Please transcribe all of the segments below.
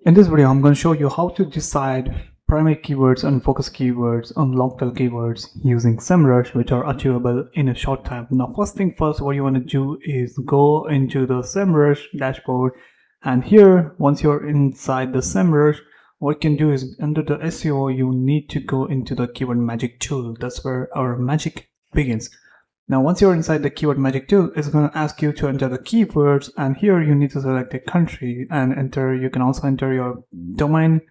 In this video, I'm going to show you how to decide primary keywords and focus keywords on long tail keywords using Semrush, which are achievable in a short time. Now, first thing first, what you want to do is go into the Semrush dashboard. And here, once you're inside the Semrush, what you can do is under the SEO, you need to go into the Keyword Magic Tool. That's where our magic begins. Now, once you're inside the Keyword Magic Tool, it's going to ask you to enter the keywords, and here you need to select a country and enter. You can also enter your domain,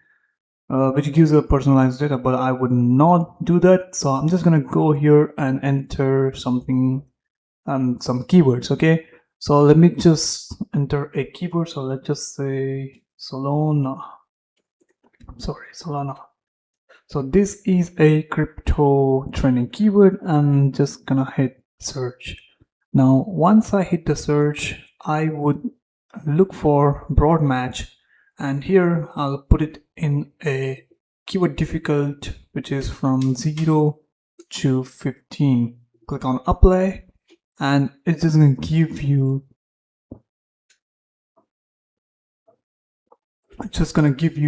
which gives you personalized data, but I would not do that. So I'm just going to go here and enter something, some keywords. Okay. So let me just enter a keyword. So let's just say Solana. So this is a crypto trending keyword. I'm just gonna hit search. Now, once I hit the search, I would look for broad match, and here I'll put it in a keyword difficult, which is from 0 to 15. Click on apply, and it's just gonna give you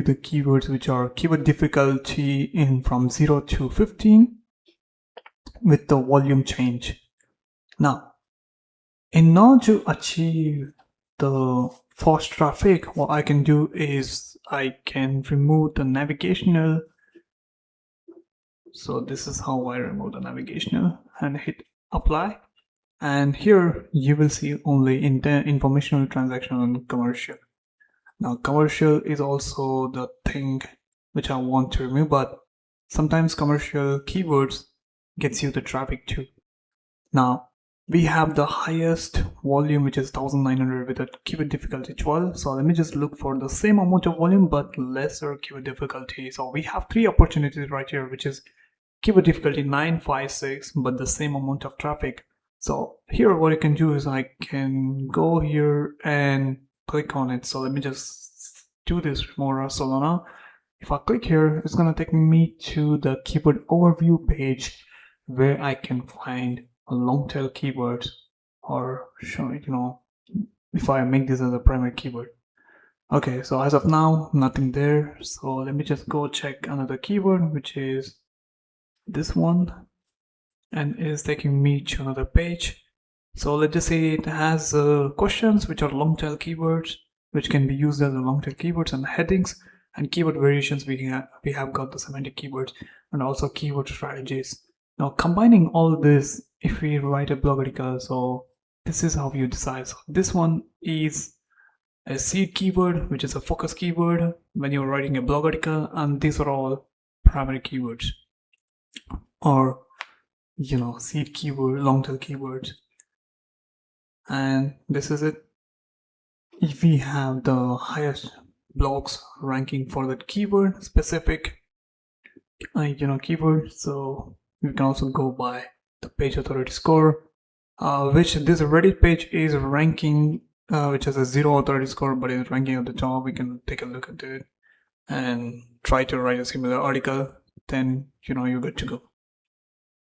the keywords which are keyword difficulty in from 0 to 15 with the volume change. Now, in order to achieve the fast traffic, what I can do is I can remove the navigational. So this is how I remove the navigational and hit apply. And here you will see only informational, transactional, and commercial. Now, commercial is also the thing which I want to remove, but sometimes commercial keywords gets you the traffic too. Now, we have the highest volume, which is 1900 with a keyword difficulty 12. So let me just look for the same amount of volume, but lesser keyword difficulty. So we have 3 opportunities right here, which is keyword difficulty 9, 5, 6, but the same amount of traffic. So here, what I can do is I can go here and click on it. So let me just do this for Solana. If I click here, it's going to take me to the keyword overview page where I can find a long tail keywords, or show it, if I make this as a primary keyword. Okay, so as of now, nothing there. So let me just go check another keyword, which is this one, and it's taking me to another page. So let's just say it has questions which are long tail keywords, which can be used as a long tail keywords, and headings and keyword variations. We have got the semantic keywords and also keyword strategies. Now, combining all this, if we write a blog article, so this is how you decide. So this one is a seed keyword, which is a focus keyword when you're writing a blog article, and these are all primary keywords, or seed keyword, long tail keywords. And this is it. If we have the highest blogs ranking for the keyword specific keyword, so you can also go by the page authority score, which this Reddit page is ranking, which has a 0 authority score, but is ranking at the top. We can take a look at it and try to write a similar article, then you're good to go.